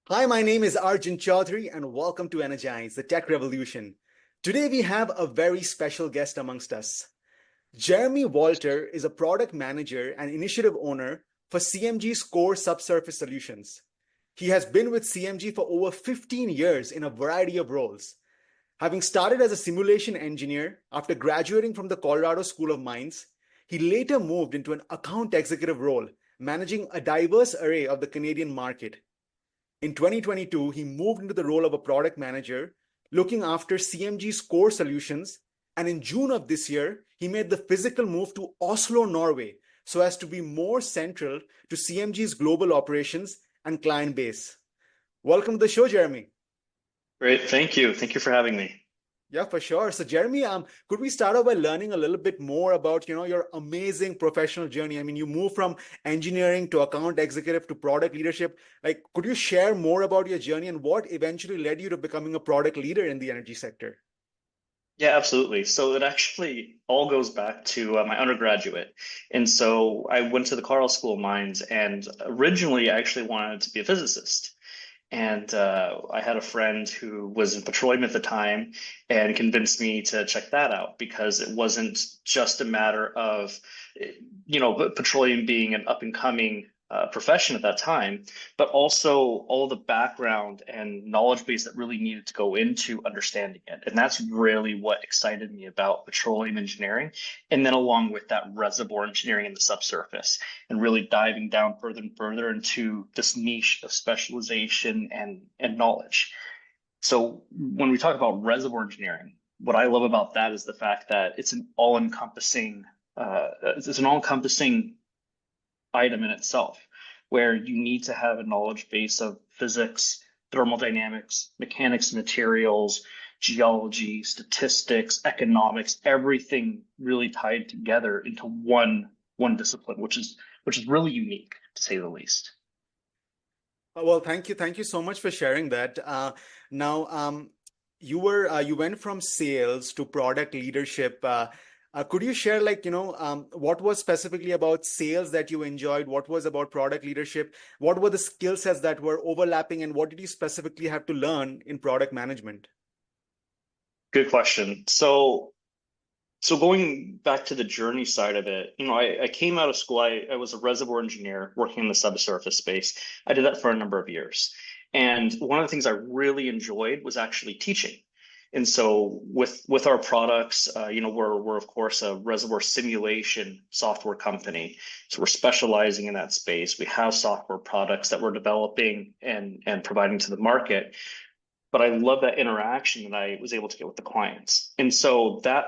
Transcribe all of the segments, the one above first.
Hi, my name is Arjun Chaudhary, and welcome to ENERGIZE, the tech revolution. Today, we have a very special guest amongst us. Jeremy Walter is a product manager and initiative owner for CMG's core subsurface solutions. He has been with CMG for over 15 years in a variety of roles. Having started as a simulation engineer after graduating from the Colorado School of Mines, he later moved into an account executive role, managing a diverse array of the Canadian market. In 2022, he moved into the role of a product manager, looking after CMG's core solutions. And in June of this year, he made the physical move to Oslo, Norway, so as to be more central to CMG's global operations and client base. Welcome to the show, Jeremy. Great. Thank you. Thank you for having me. Yeah, for sure. So, Jeremy, could we start off by learning a little bit more about, your amazing professional journey? I mean, you moved from engineering to account executive to product leadership. Like, could you share more about your journey and what eventually led you to becoming a product leader in the energy sector? Yeah, absolutely. So it actually all goes back to my undergraduate. And so I went to the Colorado School of Mines, and originally I actually wanted to be a physicist. And I had a friend who was in petroleum at the time and convinced me to check that out because it wasn't just a matter of, petroleum being an up and coming profession at that time, but also all the background and knowledge base that really needed to go into understanding it. And that's really what excited me about petroleum engineering. And then along with that, reservoir engineering in the subsurface, and really diving down further and further into this niche of specialization and knowledge. So when we talk about reservoir engineering, what I love about that is the fact that it's an all-encompassing item in itself, where you need to have a knowledge base of physics, thermodynamics, mechanics, materials, geology, statistics, economics, everything really tied together into one discipline, which is really unique to say the least. Well, thank you so much for sharing that. Now, you went from sales to product leadership. Could you share, what was specifically about sales that you enjoyed? What was about product leadership? What were the skill sets that were overlapping, and what did you specifically have to learn in product management? Good question. So going back to the journey side of it, I came out of school, I was a reservoir engineer working in the subsurface space. I did that for a number of years. And one of the things I really enjoyed was actually teaching. And so with our products, we're of course a reservoir simulation software company. So we're specializing in that space. We have software products that we're developing and providing to the market. But I love that interaction that I was able to get with the clients. And so that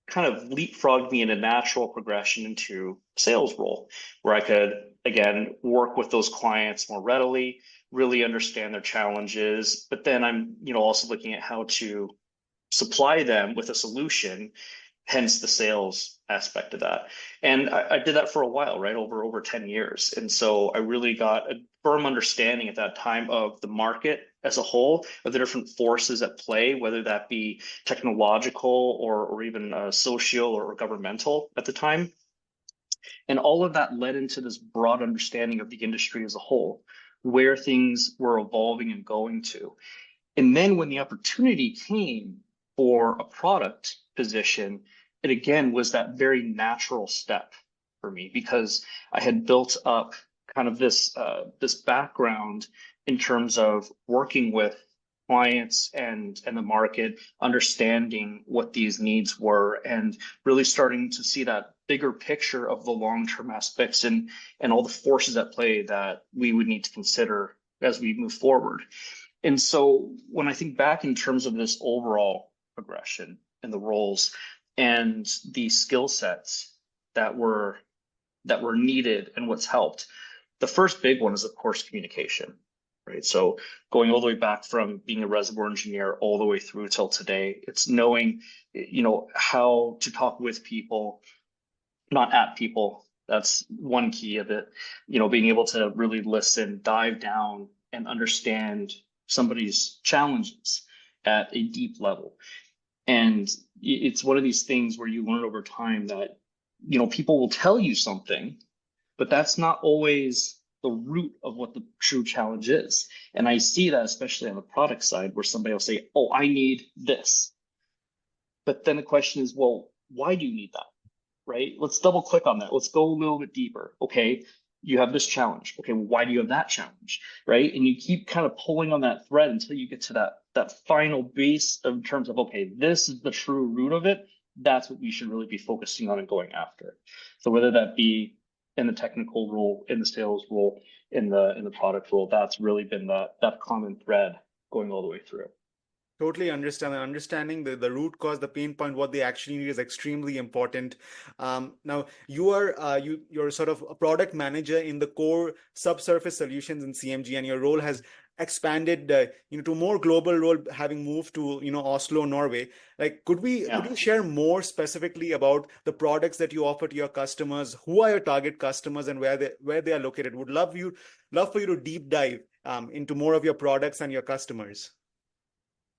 kind of leapfrogged me in a natural progression into sales role where I could, again, work with those clients more readily, really understand their challenges. But then I'm, also looking at how to supply them with a solution, hence the sales aspect of that. And I did that for a while, right? Over 10 years. And so I really got a firm understanding at that time of the market as a whole, of the different forces at play, whether that be technological or even social or governmental at the time. And all of that led into this broad understanding of the industry as a whole, where things were evolving and going to. And then when the opportunity came for a product position, it again was that very natural step for me because I had built up kind of this background in terms of working with clients and the market, understanding what these needs were, and really starting to see that bigger picture of the long-term aspects and all the forces at play that we would need to consider as we move forward. And so when I think back in terms of this overall progression and the roles and the skill sets that were needed and what's helped, the first big one is, of course, communication, right? So going all the way back from being a reservoir engineer all the way through till today, it's knowing, how to talk with people, not at people. That's one key of it, being able to really listen, dive down, and understand somebody's challenges at a deep level. And it's one of these things where you learn over time that, people will tell you something, but that's not always the root of what the true challenge is. And I see that especially on the product side where somebody will say, oh, I need this. But then the question is, well, why do you need that? Right? Let's double click on that. Let's go a little bit deeper. Okay, you have this challenge. Okay, well, why do you have that challenge? Right? And you keep kind of pulling on that thread until you get to that final base in terms of, okay, this is the true root of it. That's what we should really be focusing on and going after. So whether that be in the technical role, in the sales role, in the product role, that's really been that common thread going all the way through. Totally understand. Understanding the root cause, the pain point, what they actually need is extremely important. Now you're sort of a product manager in the core subsurface solutions in CMG, and your role has expanded, to more global role, having moved to Oslo, Norway. Like, could you share more specifically about the products that you offer to your customers? Who are your target customers, and where they are located? Would love for you to deep dive into more of your products and your customers.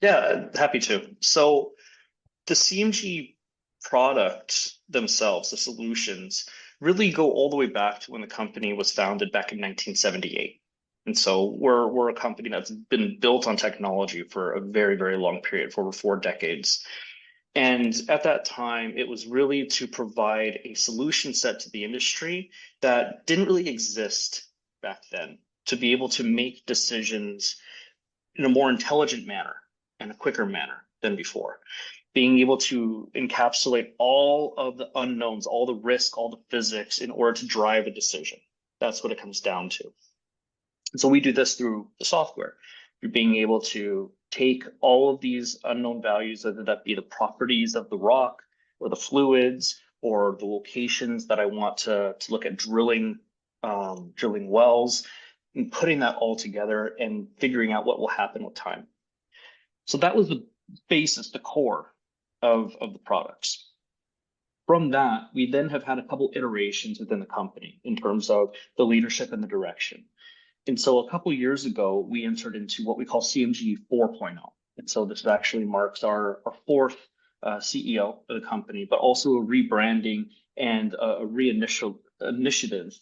Yeah, happy to. So the CMG products themselves, the solutions, really go all the way back to when the company was founded back in 1978. And so we're a company that's been built on technology for a very, very long period, for over 4 decades. And at that time, it was really to provide a solution set to the industry that didn't really exist back then, to be able to make decisions in a more intelligent manner and a quicker manner than before. Being able to encapsulate all of the unknowns, all the risk, all the physics in order to drive a decision. That's what it comes down to. And so we do this through the software. You're being able to take all of these unknown values, whether that be the properties of the rock or the fluids or the locations that I want to look at drilling wells, and putting that all together and figuring out what will happen with time. So that was the basis, the core of the products. From that, we then have had a couple iterations within the company in terms of the leadership and the direction. And so a couple years ago, we entered into what we call CMG 4.0. And so this actually marks our fourth CEO of the company, but also a rebranding and a initiative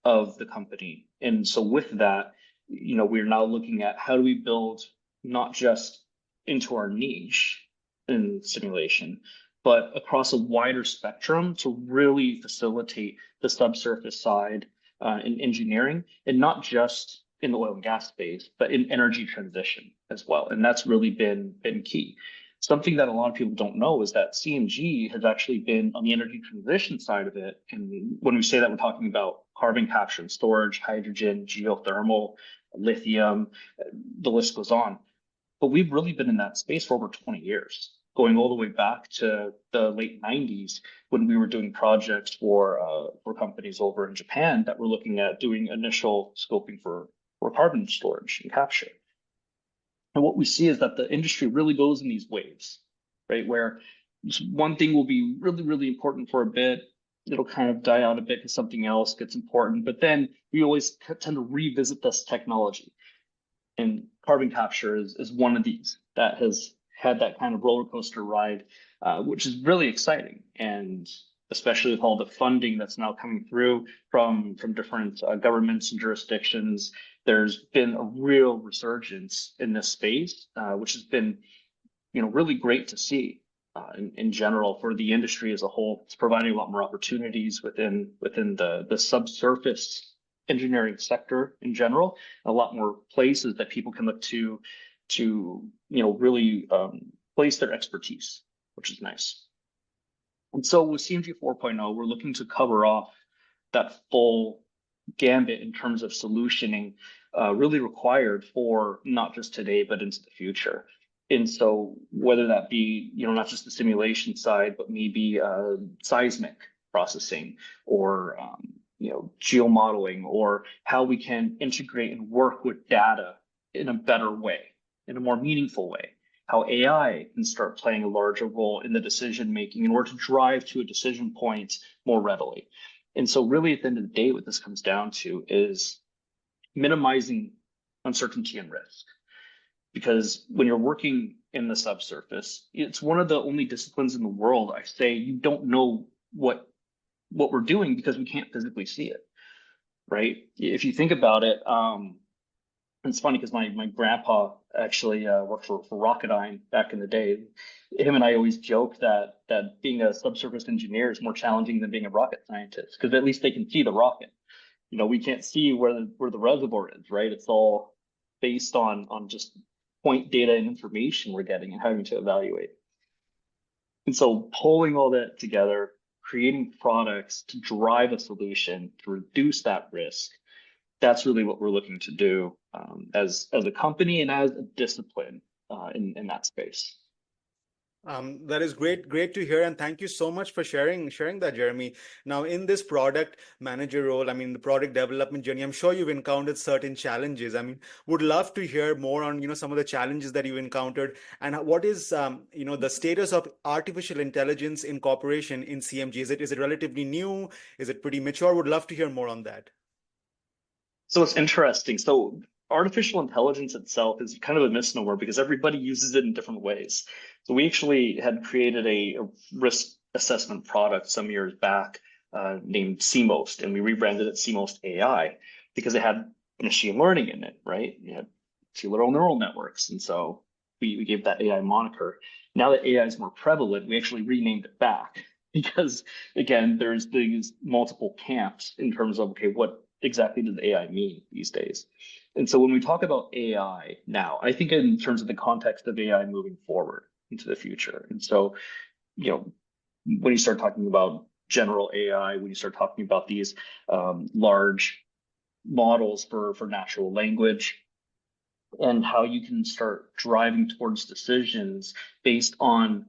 of the company. And so with that, we're now looking at how do we build not just into our niche in simulation, but across a wider spectrum to really facilitate the subsurface side in engineering, and not just in the oil and gas space, but in energy transition as well. And that's really been key. Something that a lot of people don't know is that CMG has actually been on the energy transition side of it. And when we say that, we're talking about carbon capture and storage, hydrogen, geothermal, lithium, the list goes on. But we've really been in that space for over 20 years, going all the way back to the late 90s when we were doing projects for companies over in Japan that were looking at doing initial scoping for carbon storage and capture. And what we see is that the industry really goes in these waves, right? Where one thing will be really, really important for a bit. It'll kind of die out a bit because something else gets important. But then we always tend to revisit this technology. And carbon capture is one of these that has had that kind of roller coaster ride, which is really exciting. And especially with all the funding that's now coming through from different governments and jurisdictions, there's been a real resurgence in this space, which has been, really great to see in general for the industry as a whole. It's providing a lot more opportunities within the subsurface engineering sector in general, a lot more places that people can look to really place their expertise, which is nice. And so with CMG 4.0, we're looking to cover off that full gambit in terms of solutioning really required for not just today, but into the future. And so whether that be, not just the simulation side, but maybe seismic processing or, geomodeling, or how we can integrate and work with data in a better way, in a more meaningful way. How AI can start playing a larger role in the decision making in order to drive to a decision point more readily. And so really at the end of the day, what this comes down to is minimizing uncertainty and risk. Because when you're working in the subsurface, it's one of the only disciplines in the world, I say, you don't know what we're doing because we can't physically see it. right? If you think about it, it's funny because my grandpa actually worked for Rocketdyne back in the day. Him and I always joke that being a subsurface engineer is more challenging than being a rocket scientist because at least they can see the rocket. We can't see where the reservoir is, right? It's all based on just point data and information we're getting and having to evaluate. And so pulling all that together, creating products to drive a solution to reduce that risk, that's really what we're looking to do as a company and as a discipline in that space. That is great to hear, and thank you so much for sharing that, Jeremy. Now, in this product manager role, I mean, the product development journey, I'm sure you've encountered certain challenges. I mean, would love to hear more on, some of the challenges that you've encountered, and what is, the status of artificial intelligence incorporation in CMG? Is it relatively new? Is it pretty mature? Would love to hear more on that. So it's interesting. So artificial intelligence itself is kind of a misnomer because everybody uses it in different ways. So we actually had created a risk assessment product some years back named CMOST, and we rebranded it CMOST AI because it had machine learning in it, right? You had two little neural networks. And so we gave that AI moniker. Now that AI is more prevalent, we actually renamed it back because, again, there's these multiple camps in terms of, okay, what exactly does AI mean these days? And so when we talk about AI now, I think in terms of the context of AI moving forward into the future. And so, when you start talking about general AI, when you start talking about these large models for natural language, and how you can start driving towards decisions based on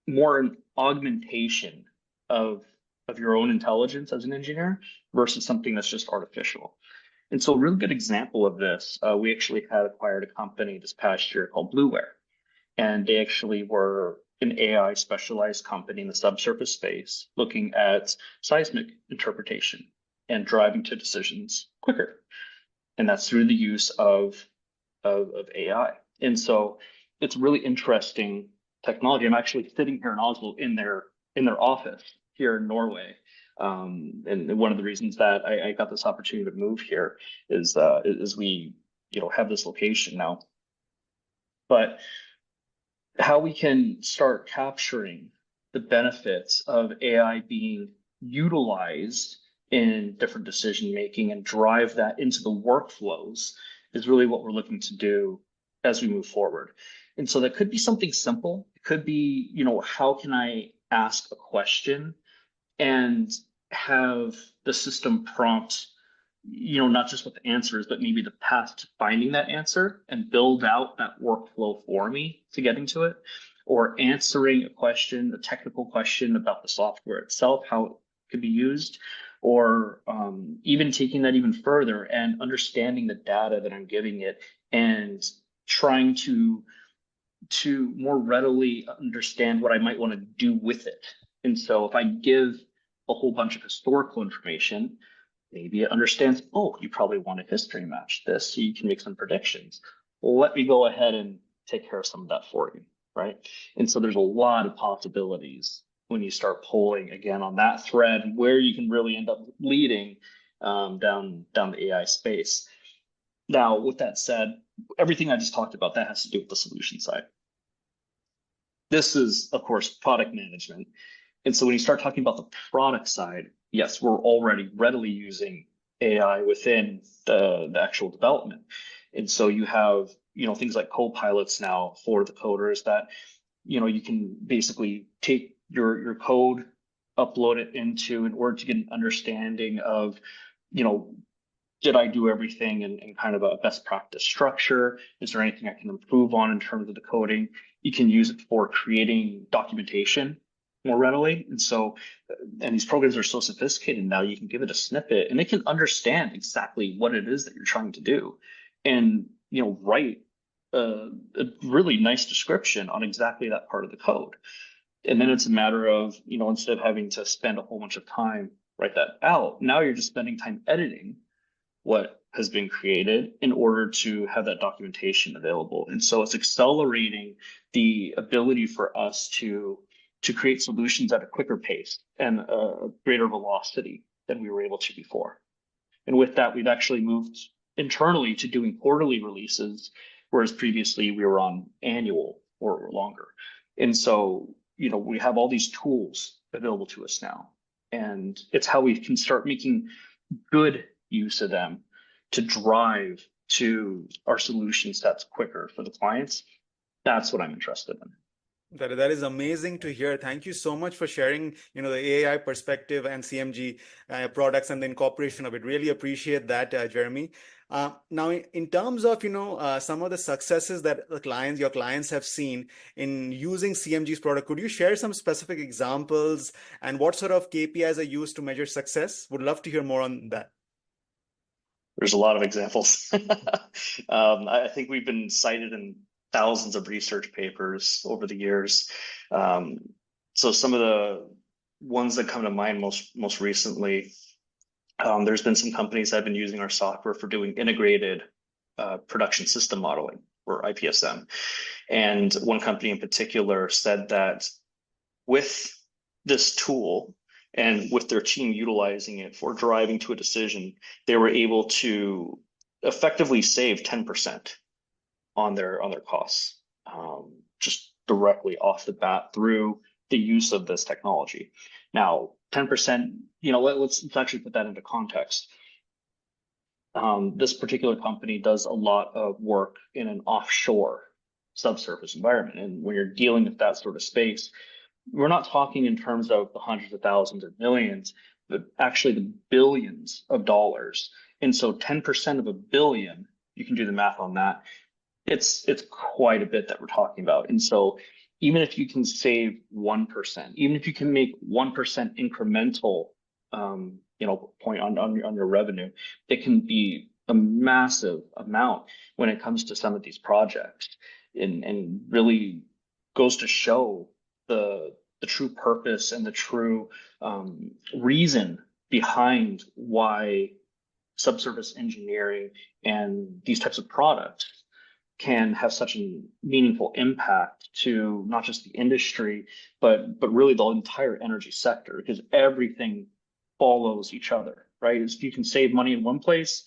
more an augmentation of your own intelligence as an engineer versus something that's just artificial. And so a really good example of this, we actually had acquired a company this past year called Blueware. And they actually were an AI specialized company in the subsurface space looking at seismic interpretation and driving to decisions quicker. And that's through the use of AI. And so it's really interesting technology. I'm actually sitting here in Oslo in their office here in Norway. And one of the reasons that I got this opportunity to move here is we have this location now. But how we can start capturing the benefits of AI being utilized in different decision making and drive that into the workflows is really what we're looking to do as we move forward. And so that could be something simple. It could be, how can I ask a question and have the system prompt, not just what the answer is, but maybe the path to finding that answer and build out that workflow for me to getting to it, or answering a question, a technical question about the software itself, how it could be used, or even taking that even further and understanding the data that I'm giving it and trying to more readily understand what I might want to do with it. And so if I give a whole bunch of historical information, maybe it understands, oh, you probably want to history match this so you can make some predictions. Well, let me go ahead and take care of some of that for you, right? And so there's a lot of possibilities when you start pulling again on that thread where you can really end up leading down the AI space. Now, with that said, everything I just talked about, that has to do with the solution side. This is, of course, product management. And so when you start talking about the product side, yes, we're already readily using AI within the actual development. And so you have, things like co-pilots now for the coders that, you can basically take your code, upload it into in order to get an understanding of, did I do everything in kind of a best practice structure? Is there anything I can improve on in terms of the coding? You can use it for creating documentation more readily. And so, and these programs are so sophisticated now, you can give it a snippet and it can understand exactly what it is that you're trying to do and, write a really nice description on exactly that part of the code. And then it's a matter of, instead of having to spend a whole bunch of time write that out, now you're just spending time editing what has been created in order to have that documentation available. And so it's accelerating the ability for us to create solutions at a quicker pace and a greater velocity than we were able to before. And with that, we've actually moved internally to doing quarterly releases, whereas previously we were on annual or longer. And so, we have all these tools available to us now. And it's how we can start making good use of them to drive to our solution sets quicker for the clients. That's what I'm interested in. That is amazing to hear. Thank you so much for sharing, the AI perspective and CMG products and the incorporation of it. Really appreciate that, Jeremy. Now, in terms of, some of the successes that your clients have seen in using CMG's product, could you share some specific examples and what sort of KPIs are used to measure success? Would love to hear more on that. There's a lot of examples. I think we've been cited in thousands of research papers over the years. So some of the ones that come to mind most recently, there's been some companies that have been using our software for doing integrated production system modeling, or IPSM. And one company in particular said that with this tool and with their team utilizing it for driving to a decision, they were able to effectively save 10% on their costs, just directly off the bat through the use of this technology. Now, 10%, let's actually put that into context. This particular company does a lot of work in an offshore subsurface environment. And when you're dealing with that sort of space, we're not talking in terms of the hundreds of thousands or millions, but actually the billions of dollars. And so 10% of a billion, you can do the math on that. It's quite a bit that we're talking about. And so even if you can save 1%, even if you can make 1% incremental, point on your revenue, it can be a massive amount when it comes to some of these projects, and really goes to show the true purpose and the true reason behind why subsurface engineering and these types of products can have such a meaningful impact to not just the industry, but really the entire energy sector, because everything follows each other, right? If you can save money in one place,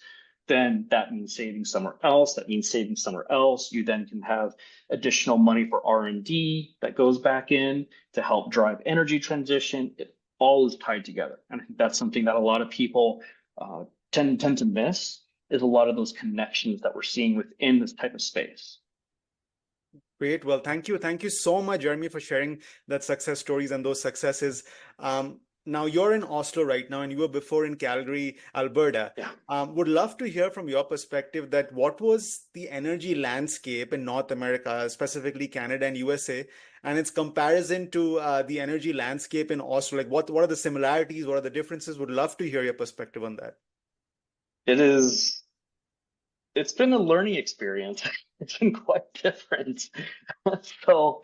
then that means saving somewhere else. That means saving somewhere else. You then can have additional money for R&D that goes back in to help drive energy transition. It all is tied together. And I think that's something that a lot of people tend to miss, is a lot of those connections that we're seeing within this type of space. Great. Well, thank you. Thank you so much, Jeremy, for sharing that success stories and those successes. Now you're in Oslo right now, and you were before in Calgary, Alberta. Yeah. Would love to hear from your perspective that what was the energy landscape in North America, specifically Canada and USA, and its comparison to the energy landscape in Oslo? Like, what are the similarities? What are the differences? Would love to hear your perspective on that. It's been a learning experience. It's been quite different. So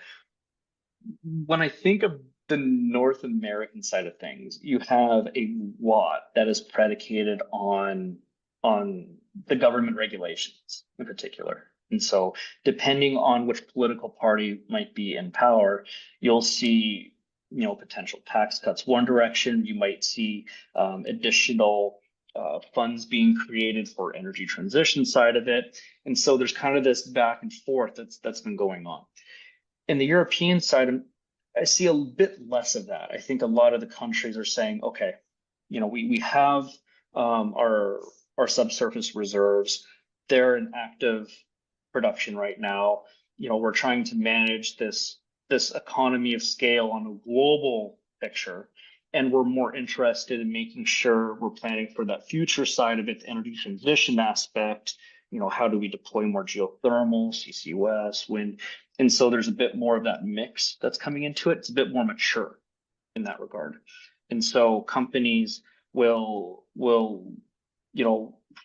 when I think of the North American side of things, you have a lot that is predicated on the government regulations in particular. And so depending on which political party might be in power, you'll see, potential tax cuts one direction. You might see additional funds being created for energy transition side of it. And so there's kind of this back and forth that's been going on. In the European side, I see a bit less of that. I think a lot of the countries are saying, okay, we have our subsurface reserves. They're in active production right now. We're trying to manage this economy of scale on a global picture. And we're more interested in making sure we're planning for that future side of it, the energy transition aspect. How do we deploy more geothermal, CCUS, wind? And so there's a bit more of that mix that's coming into it. It's a bit more mature in that regard. And so companies will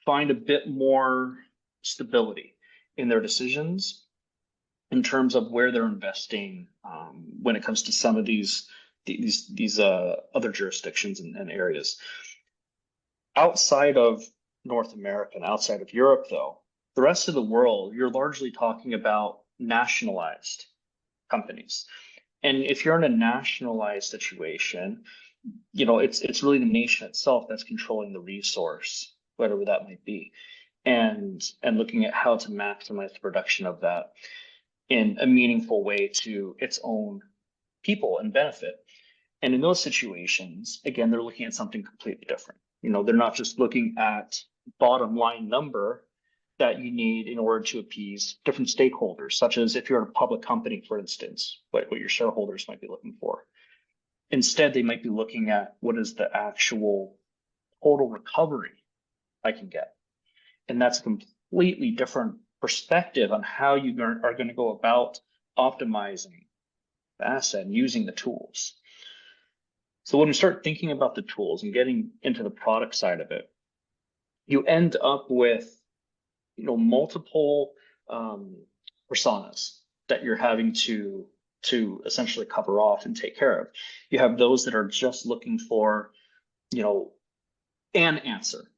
find a bit more stability in their decisions in terms of where they're investing when it comes to some of these other jurisdictions and areas. Outside of North America and outside of Europe, though, the rest of the world, you're largely talking about nationalized companies. And if you're in a nationalized situation, it's really the nation itself that's controlling the resource. whatever that might be, and looking at how to maximize the production of that in a meaningful way to its own people and benefit. And in those situations, again, they're looking at something completely different. They're not just looking at bottom line number that you need in order to appease different stakeholders, such as if you're a public company, for instance, what your shareholders might be looking for. Instead, they might be looking at what is the actual total recovery I can get. And that's a completely different perspective on how you are going to go about optimizing the asset and using the tools. So when we start thinking about the tools and getting into the product side of it, you end up with multiple personas that you're having to essentially cover off and take care of. You have those that are just looking for an answer,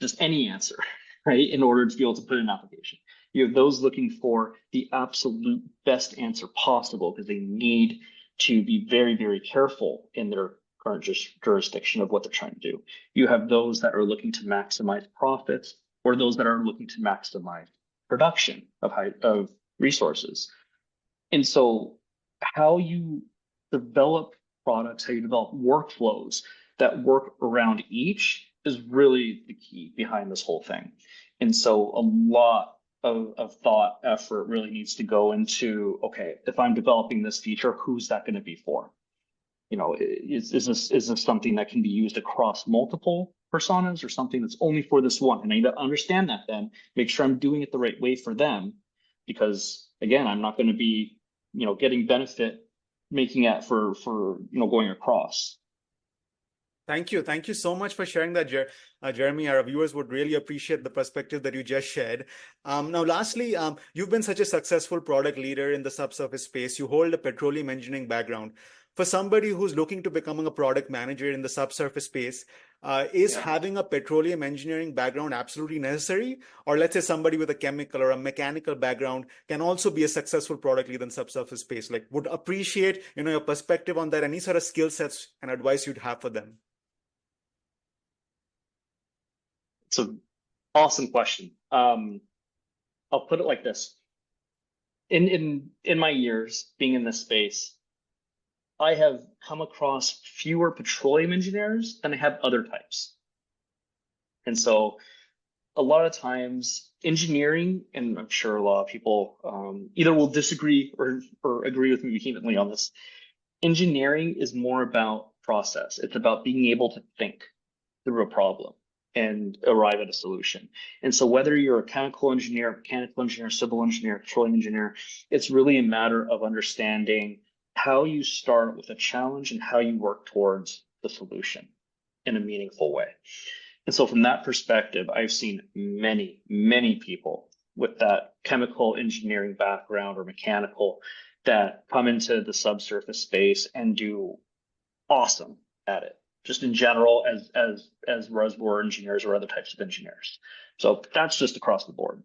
just any answer, right, in order to be able to put in an application. You have those looking for the absolute best answer possible because they need to be very, very careful in their current jurisdiction of what they're trying to do. You have those that are looking to maximize profits, or those that are looking to maximize production of resources. And so how you develop products, how you develop workflows that work around each is really the key behind this whole thing. And so a lot of thought effort really needs to go into, okay, if I'm developing this feature, who's that going to be for? Is this something that can be used across multiple personas, or something that's only for this one? And I need to understand that, then make sure I'm doing it the right way for them, because again, I'm not going to be getting benefit making it for going across. Thank you. Thank you so much for sharing that, Jeremy. Our viewers would really appreciate the perspective that you just shared. Now, lastly, you've been such a successful product leader in the subsurface space. You hold a petroleum engineering background. For somebody who's looking to becoming a product manager in the subsurface space, is having a petroleum engineering background absolutely necessary? Or let's say somebody with a chemical or a mechanical background can also be a successful product leader in subsurface space. Like, would appreciate your perspective on that, any sort of skill sets and advice you'd have for them. It's an awesome question. I'll put it like this. In my years being in this space, I have come across fewer petroleum engineers than I have other types. And so a lot of times engineering, and I'm sure a lot of people either will disagree or agree with me vehemently on this, engineering is more about process. It's about being able to think through a problem and arrive at a solution. And so whether you're a chemical engineer, mechanical engineer, civil engineer, petroleum engineer, it's really a matter of understanding how you start with a challenge and how you work towards the solution in a meaningful way. And so from that perspective, I've seen many, many people with that chemical engineering background or mechanical that come into the subsurface space and do awesome at it, just in general as reservoir engineers or other types of engineers. So that's just across the board.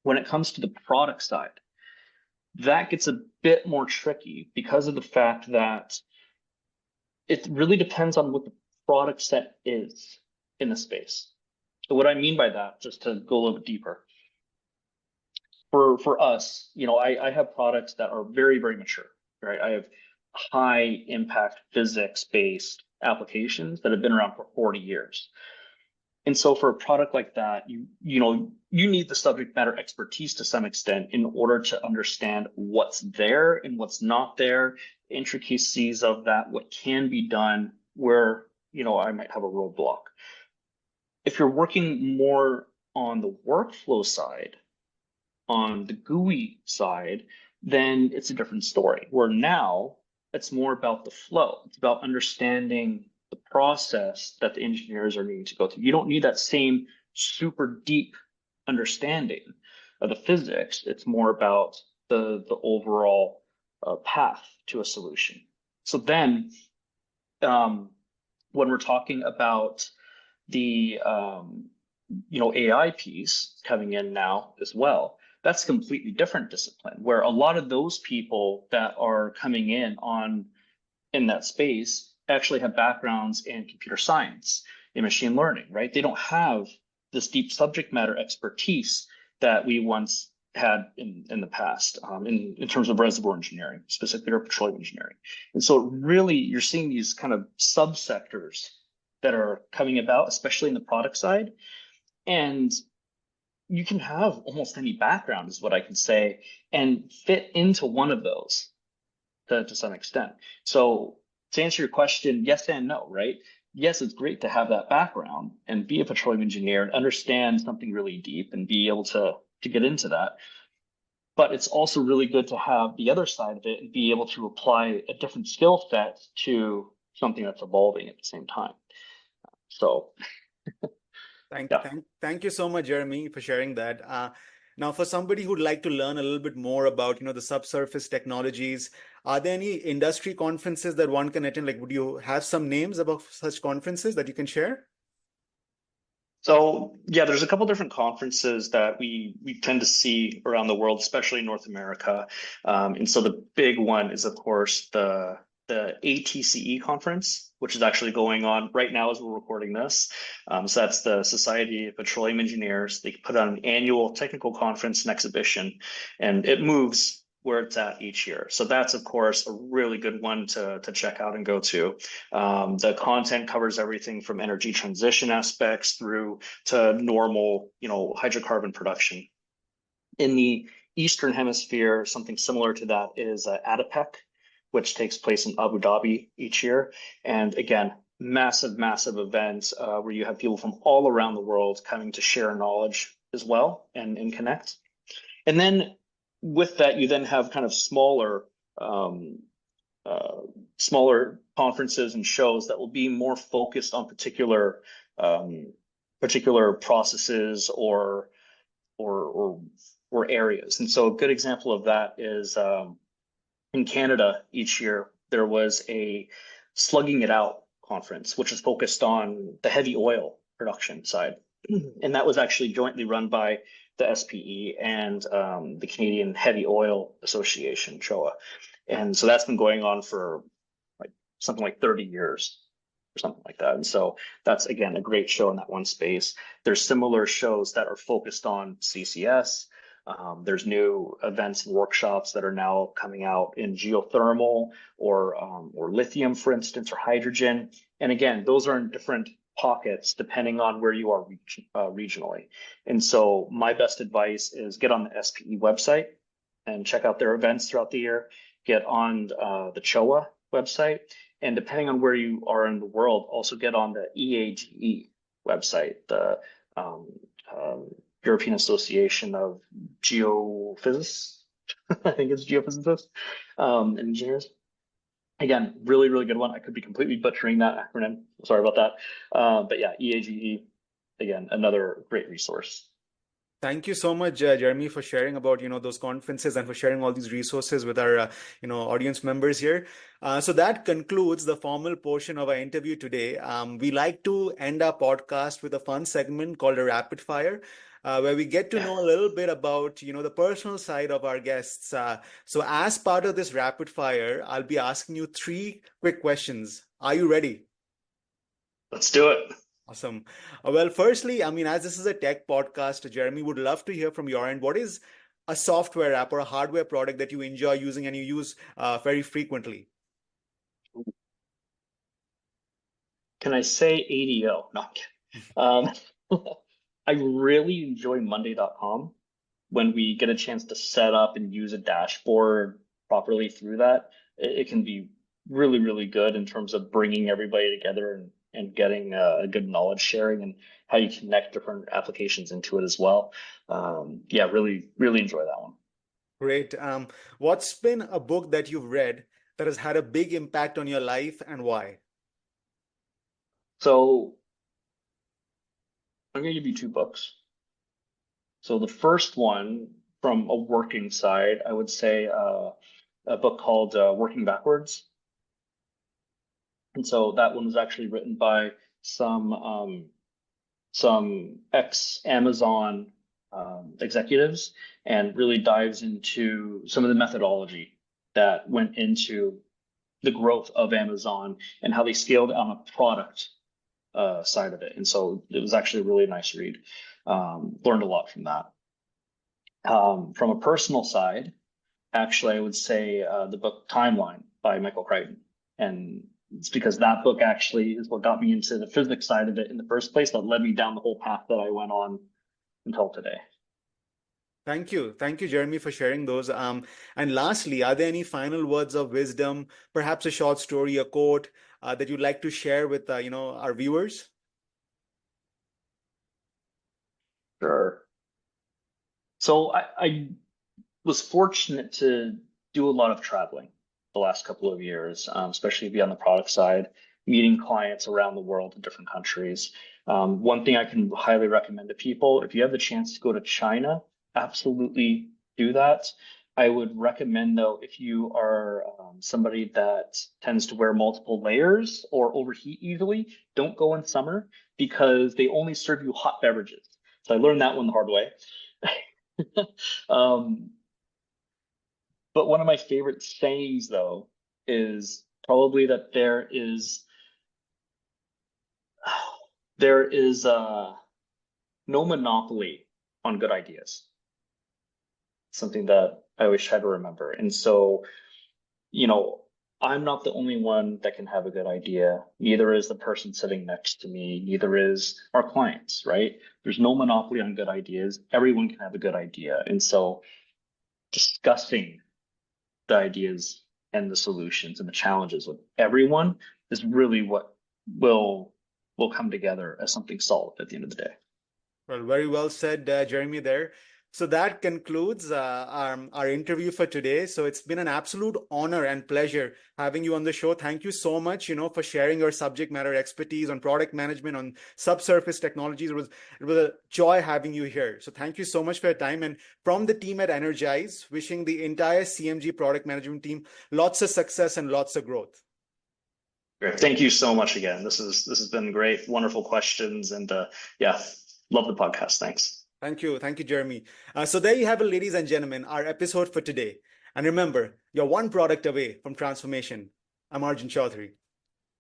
When it comes to the product side, that gets a bit more tricky because of the fact that it really depends on what the product set is in the space. So what I mean by that, just to go a little bit deeper, for us, I have products that are very, very mature, right? I have high impact physics based applications that have been around for 40 years. And so for a product like that, you need the subject matter expertise to some extent in order to understand what's there and what's not there, intricacies of that, what can be done, where I might have a roadblock. If you're working more on the workflow side, on the GUI side, then it's a different story, where now it's more about the flow. It's about understanding the process that the engineers are needing to go through. You don't need that same super deep understanding of the physics. It's more about the overall path to a solution. So then when we're talking about the AI piece coming in now as well, that's a completely different discipline, where a lot of those people that are coming in that space actually have backgrounds in computer science, in machine learning, right? They don't have this deep subject matter expertise that we once had in the past, in terms of reservoir engineering, specifically or petroleum engineering. And so really you're seeing these kind of subsectors that are coming about, especially in the product side. And you can have almost any background, is what I can say, and fit into one of those to some extent. So to answer your question, yes and no, right? Yes, it's great to have that background and be a petroleum engineer and understand something really deep and be able to get into that. But it's also really good to have the other side of it and be able to apply a different skill set to something that's evolving at the same time. So yeah. Thank you so much, Jeremy, for sharing that. Now, for somebody who'd like to learn a little bit more about, the subsurface technologies, are there any industry conferences that one can attend? Like, would you have some names about such conferences that you can share? So yeah, there's a couple different conferences that we tend to see around the world, especially in North America. And so the big one is, of course, the ATCE conference, which is actually going on right now as we're recording this. So that's the Society of Petroleum Engineers. They put on an annual technical conference and exhibition, and it moves where it's at each year. So that's, of course, a really good one to check out and go to. The content covers everything from energy transition aspects through to normal, hydrocarbon production. In the Eastern Hemisphere, something similar to that is ADIPEC, which takes place in Abu Dhabi each year. And again, massive, massive event where you have people from all around the world coming to share knowledge as well and connect. And then with that, you then have kind of smaller conferences and shows that will be more focused on particular processes or areas. And so a good example of that is in Canada each year there was a Slugging It Out conference, which is focused on the heavy oil production side, and that was actually jointly run by the SPE and the Canadian Heavy Oil Association, CHOA. And so that's been going on for something like 30 years or something like that. And so that's, again, a great show in that one space. There's similar shows that are focused on CCS. There's new events and workshops that are now coming out in geothermal or lithium, for instance, or hydrogen. And again, those are in different pockets depending on where you are regionally. And so my best advice is get on the SPE website and check out their events throughout the year. Get on the CHOA website, and depending on where you are in the world, also get on the EAGE website, the European Association of Geophysicists. I think it's geophysicists and engineers. Again, really, really good one. I could be completely butchering that acronym. Sorry about that. But yeah, EAGE, again, another great resource. Thank you so much, Jeremy, for sharing about, those conferences and for sharing all these resources with our, audience members here. So that concludes the formal portion of our interview today. We like to end our podcast with a fun segment called a rapid fire, where we get to know a little bit about, the personal side of our guests. So as part of this rapid fire, I'll be asking you 3 quick questions. Are you ready? Let's do it. Awesome. Well, firstly, as this is a tech podcast, Jeremy, would love to hear from your end. What is a software app or a hardware product that you enjoy using and you use very frequently? Can I say ADO? No. I really enjoy Monday.com when we get a chance to set up and use a dashboard properly through that. It can be really, really good in terms of bringing everybody together and getting a good knowledge sharing and how you connect different applications into it as well. Yeah, really, really enjoy that one. Great. What's been a book that you've read that has had a big impact on your life and why? So I'm going to give you 2 books. So the first one, from a working side, I would say a book called Working Backwards. And so that one was actually written by some ex-Amazon executives and really dives into some of the methodology that went into the growth of Amazon and how they scaled on a product side of it. And so it was actually a really nice read. Learned a lot from that. From a personal side, actually, I would say the book Timeline by Michael Crichton. And it's because that book actually is what got me into the physics side of it in the first place, that led me down the whole path that I went on until today. Thank you. Thank you, Jeremy, for sharing those. And lastly, are there any final words of wisdom, perhaps a short story, a quote that you'd like to share with our viewers? Sure. So I was fortunate to do a lot of traveling the last couple of years, especially beyond the product side, meeting clients around the world in different countries. One thing I can highly recommend to people, if you have the chance to go to China, absolutely do that. I would recommend, though, if you are somebody that tends to wear multiple layers or overheat easily, don't go in summer because they only serve you hot beverages. So I learned that one the hard way. um, but one of my favorite sayings, though, is probably that there is no monopoly on good ideas. Something that I always try to remember. And so, you know, I'm not the only one that can have a good idea. Neither is the person sitting next to me. Neither is our clients, right? There's no monopoly on good ideas. Everyone can have a good idea. And so discussing the ideas and the solutions and the challenges with everyone is really what will come together as something solid at the end of the day. Well, very well said, Jeremy, there. So that concludes our interview for today. So it's been an absolute honor and pleasure having you on the show. Thank you so much, for sharing your subject matter expertise on product management, on subsurface technologies. It was a joy having you here. So thank you so much for your time. And from the team at ENERGIZE, wishing the entire CMG product management team lots of success and lots of growth. Great. Thank you so much again. This has been great, wonderful questions, and yeah, love the podcast. Thanks. Thank you. Thank you, Jeremy. So there you have it, ladies and gentlemen, our episode for today. And remember, you're one product away from transformation. I'm Arjun Chaudhary.